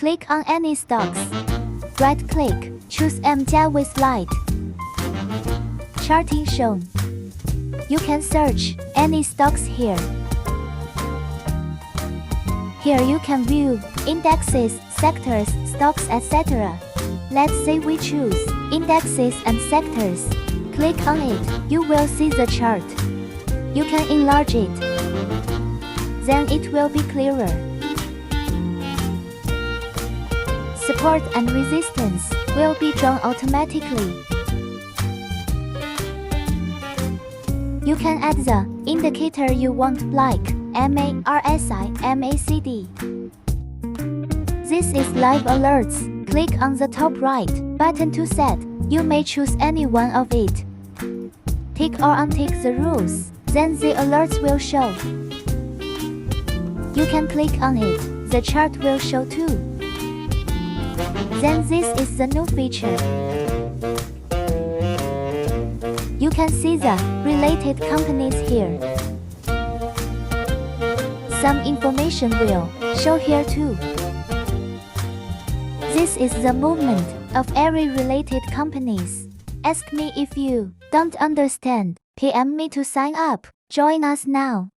Click on any stocks. Right-click, choose Wiz Lite. Charting shown. You can search any stocks here. Here you can view indexes, sectors, stocks, etc. Let's say we choose indexes and sectors. Click on it, you will see the chart. You can enlarge it. Then it will be clearer. Support and resistance will be drawn automatically. You can add the indicator you want, like MA, RSI, MACD. This is live alerts. Click on the top right button to set. You may choose any one of it. Tick or untick the rules, then the alerts will show. You can click on it, the chart will show too. Then this is the new feature. You can see the related companies here. Some information will show here too. This is the movement of every related companies. Ask me if you don't understand. PM me to sign up. Join us now.